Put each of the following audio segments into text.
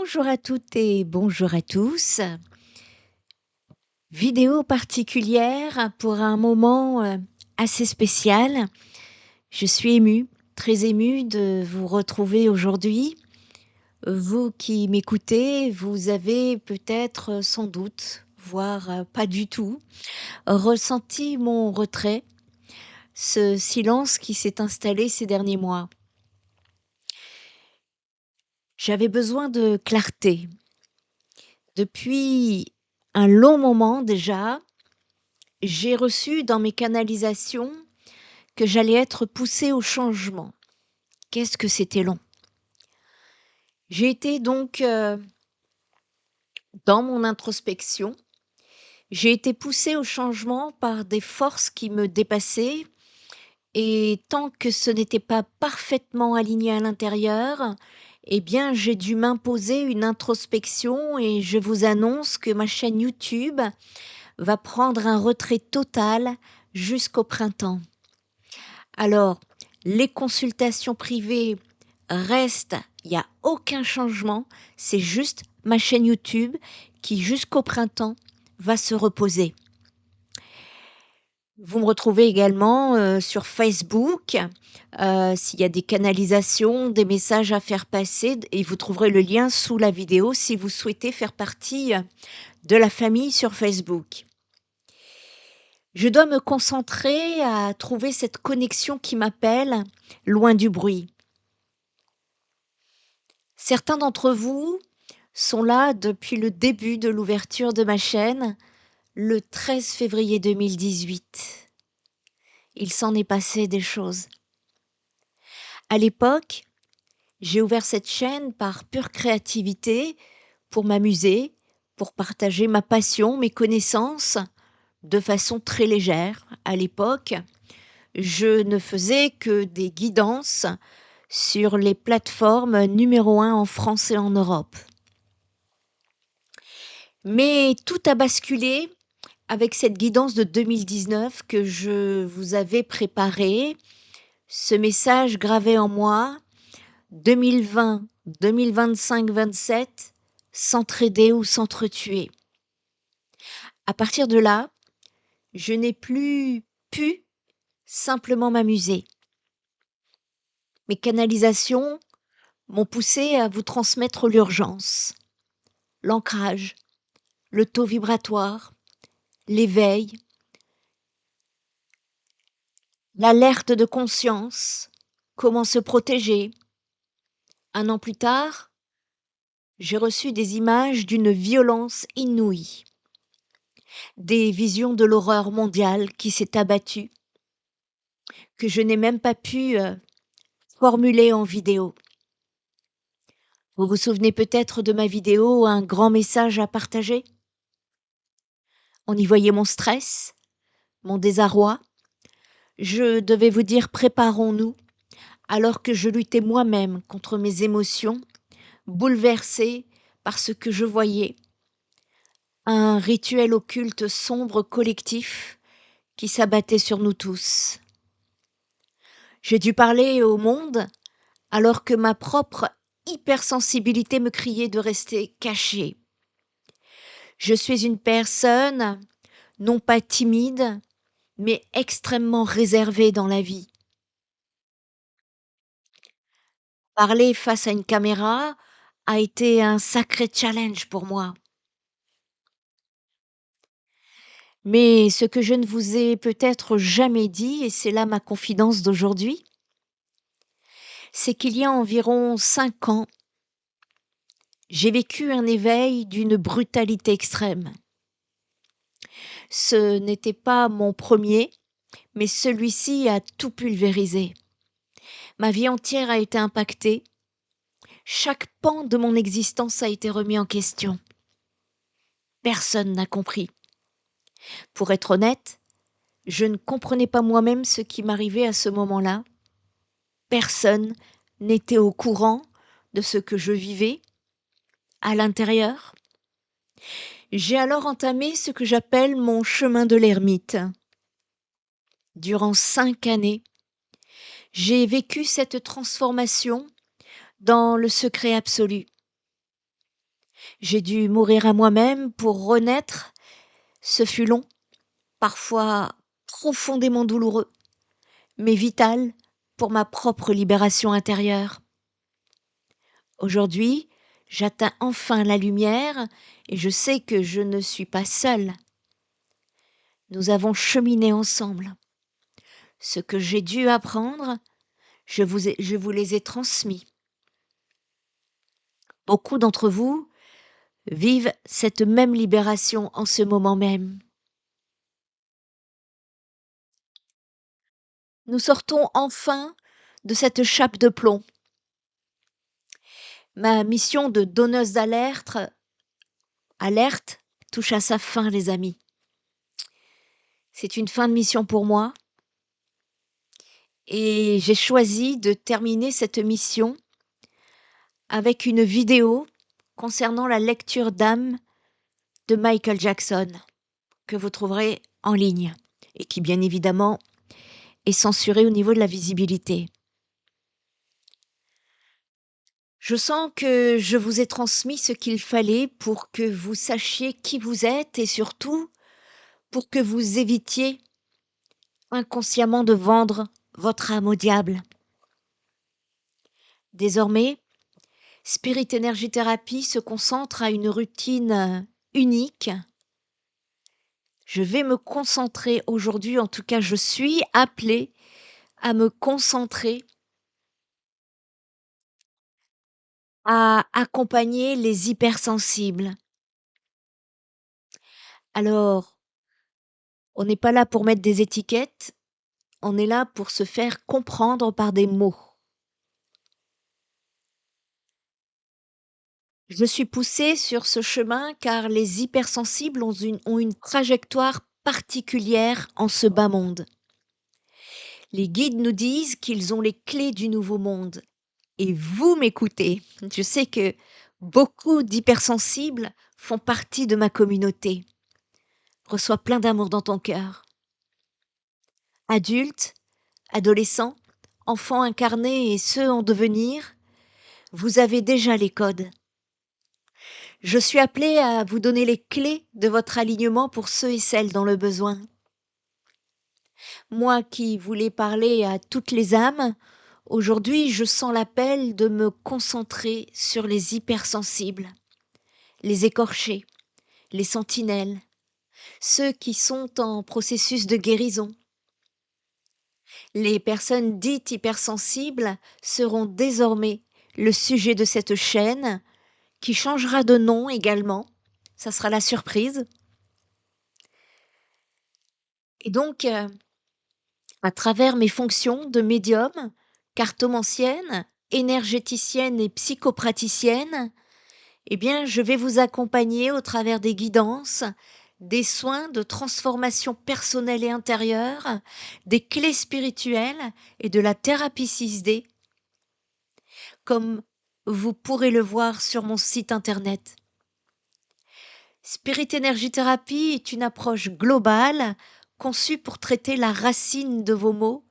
Bonjour à toutes et bonjour à tous. Vidéo particulière pour un moment, assez spécial. Je suis émue, très émue de vous retrouver aujourd'hui. Vous qui m'écoutez, vous avez peut-être, sans doute, voire, pas du tout, ressenti mon retrait, ce silence qui s'est installé ces derniers mois. J'avais besoin de clarté. Depuis un long moment déjà, j'ai reçu dans mes canalisations que j'allais être poussée au changement. Qu'est-ce que c'était long. J'ai été donc, dans mon introspection, j'ai été poussée au changement par des forces qui me dépassaient et tant que ce n'était pas parfaitement aligné à l'intérieur, eh bien, j'ai dû m'imposer une introspection et je vous annonce que ma chaîne YouTube va prendre un retrait total jusqu'au printemps. Alors, les consultations privées restent, il y a aucun changement, c'est juste ma chaîne YouTube qui, jusqu'au printemps, va se reposer. Vous me retrouvez également, sur Facebook, s'il y a des canalisations, des messages à faire passer et vous trouverez le lien sous la vidéo si vous souhaitez faire partie, de la famille sur Facebook. Je dois me concentrer à trouver cette connexion qui m'appelle, loin du bruit. Certains d'entre vous sont là depuis le début de l'ouverture de ma chaîne, le 13 février 2018. Il s'en est passé des choses. À l'époque, j'ai ouvert cette chaîne par pure créativité, pour m'amuser, pour partager ma passion, mes connaissances, de façon très légère. À l'époque, je ne faisais que des guidances sur les plateformes numéro 1 en France et en Europe. Mais tout a basculé avec cette guidance de 2019 que je vous avais préparée. Ce message gravé en moi: 2020, 2025-27, s'entraider ou s'entretuer. À partir de là, je n'ai plus pu simplement m'amuser. Mes canalisations m'ont poussé à vous transmettre l'urgence, l'ancrage, le taux vibratoire, l'éveil, l'alerte de conscience, comment se protéger. Un an plus tard, j'ai reçu des images d'une violence inouïe, des visions de l'horreur mondiale qui s'est abattue, que je n'ai même pas pu formuler en vidéo. Vous vous souvenez peut-être de ma vidéo «Un grand message à partager»? On y voyait mon stress, mon désarroi. Je devais vous dire: «Préparons-nous», alors que je luttais moi-même contre mes émotions, bouleversée par ce que je voyais. Un rituel occulte sombre collectif qui s'abattait sur nous tous. J'ai dû parler au monde alors que ma propre hypersensibilité me criait de rester cachée. Je suis une personne non pas timide, mais extrêmement réservée dans la vie. Parler face à une caméra a été un sacré challenge pour moi. Mais ce que je ne vous ai peut-être jamais dit, et c'est là ma confidence d'aujourd'hui, c'est qu'il y a environ 5 ans, j'ai vécu un éveil d'une brutalité extrême. Ce n'était pas mon premier, mais celui-ci a tout pulvérisé. Ma vie entière a été impactée. Chaque pan de mon existence a été remis en question. Personne n'a compris. Pour être honnête, je ne comprenais pas moi-même ce qui m'arrivait à ce moment-là. Personne n'était au courant de ce que je vivais à l'intérieur. J'ai alors entamé ce que j'appelle mon chemin de l'ermite. Durant 5 années, j'ai vécu cette transformation dans le secret absolu. J'ai dû mourir à moi-même pour renaître. Ce fut long, parfois profondément douloureux, mais vital pour ma propre libération intérieure. Aujourd'hui, j'atteins enfin la lumière et je sais que je ne suis pas seule. Nous avons cheminé ensemble. Ce que j'ai dû apprendre, je vous les ai transmis. Beaucoup d'entre vous vivent cette même libération en ce moment même. Nous sortons enfin de cette chape de plomb. Ma mission de donneuse alerte touche à sa fin, les amis. C'est une fin de mission pour moi et j'ai choisi de terminer cette mission avec une vidéo concernant la lecture d'âme de Michael Jackson, que vous trouverez en ligne et qui, bien évidemment, est censurée au niveau de la visibilité. Je sens que je vous ai transmis ce qu'il fallait pour que vous sachiez qui vous êtes et surtout pour que vous évitiez inconsciemment de vendre votre âme au diable. Désormais, Spirit Energy Therapy se concentre à une routine unique. Je vais me concentrer aujourd'hui, en tout cas je suis appelée à me concentrer à accompagner les hypersensibles. Alors, on n'est pas là pour mettre des étiquettes, on est là pour se faire comprendre par des mots. Je suis poussée sur ce chemin car les hypersensibles ont une trajectoire particulière en ce bas monde. Les guides nous disent qu'ils ont les clés du nouveau monde. Et vous m'écoutez. Je sais que beaucoup d'hypersensibles font partie de ma communauté. Reçois plein d'amour dans ton cœur. Adultes, adolescents, enfants incarnés et ceux en devenir, vous avez déjà les codes. Je suis appelée à vous donner les clés de votre alignement pour ceux et celles dans le besoin. Moi qui voulais parler à toutes les âmes, aujourd'hui je sens l'appel de me concentrer sur les hypersensibles, les écorchés, les sentinelles, ceux qui sont en processus de guérison. Les personnes dites hypersensibles seront désormais le sujet de cette chaîne qui changera de nom également. Ça sera la surprise. Et donc, à travers mes fonctions de médium, cartomancienne, énergéticienne et psychopraticienne, eh bien, je vais vous accompagner au travers des guidances, des soins de transformation personnelle et intérieure, des clés spirituelles et de la thérapie 6D, comme vous pourrez le voir sur mon site internet. Spirit Energy Therapy est une approche globale conçue pour traiter la racine de vos maux,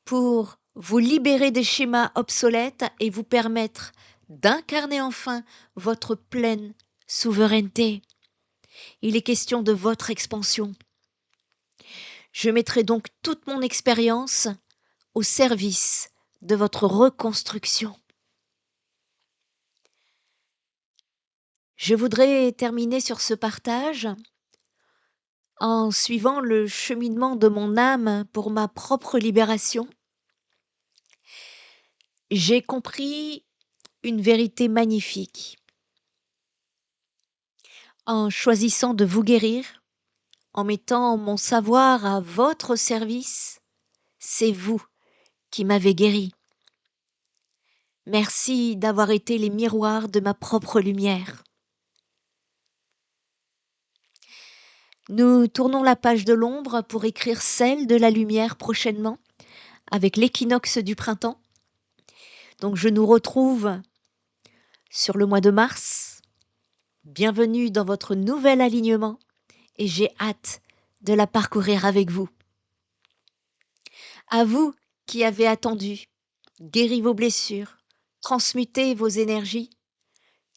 pour vous libérer des schémas obsolètes et vous permettre d'incarner enfin votre pleine souveraineté. Il est question de votre expansion. Je mettrai donc toute mon expérience au service de votre reconstruction. Je voudrais terminer sur ce partage en suivant le cheminement de mon âme pour ma propre libération. J'ai compris une vérité magnifique. En choisissant de vous guérir, en mettant mon savoir à votre service, c'est vous qui m'avez guéri. Merci d'avoir été les miroirs de ma propre lumière. Nous tournons la page de l'ombre pour écrire celle de la lumière prochainement, avec l'équinoxe du printemps. Donc je nous retrouve sur le mois de mars. Bienvenue dans votre nouvel alignement et j'ai hâte de la parcourir avec vous. À vous qui avez attendu, guéri vos blessures, transmuté vos énergies,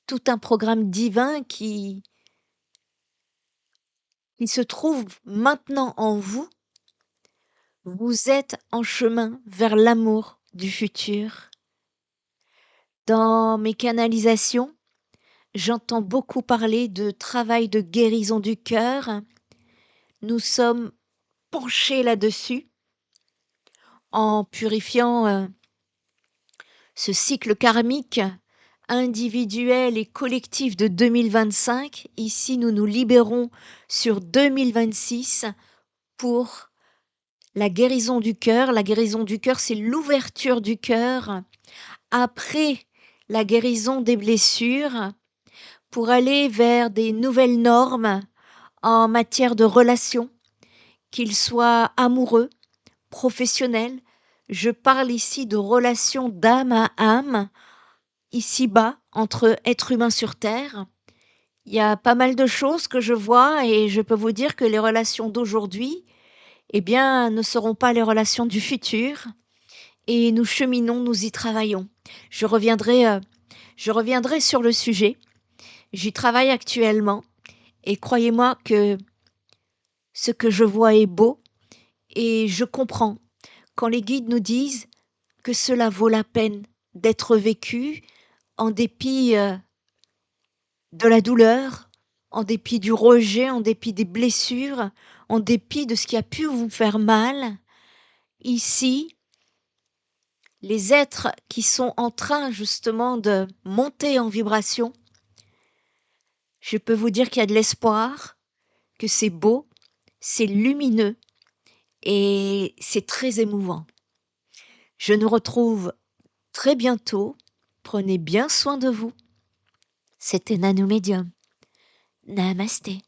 tout un programme divin qui se trouve maintenant en vous. Vous êtes en chemin vers l'amour du futur. Dans mes canalisations, j'entends beaucoup parler de travail de guérison du cœur. Nous sommes penchés là-dessus en purifiant, ce cycle karmique individuel et collectif de 2025. Ici, nous nous libérons sur 2026 pour la guérison du cœur. La guérison du cœur, c'est l'ouverture du cœur après la guérison des blessures pour aller vers des nouvelles normes en matière de relations, qu'ils soient amoureux, professionnels. Je parle ici de relations d'âme à âme, ici-bas, entre êtres humains sur Terre. Il y a pas mal de choses que je vois et je peux vous dire que les relations d'aujourd'hui, eh bien, ne seront pas les relations du futur et nous cheminons, nous y travaillons. Je reviendrai, heu, je reviendrai sur le sujet. J'y travaille actuellement et croyez-moi que ce que je vois est beau et je comprends quand les guides nous disent que cela vaut la peine d'être vécu en dépit, de la douleur, en dépit du rejet, en dépit des blessures, en dépit de ce qui a pu vous faire mal. Ici, les êtres qui sont en train justement de monter en vibration, je peux vous dire qu'il y a de l'espoir, que c'est beau, c'est lumineux et c'est très émouvant. Je nous retrouve très bientôt. Prenez bien soin de vous. C'était Nano Medium. Namasté.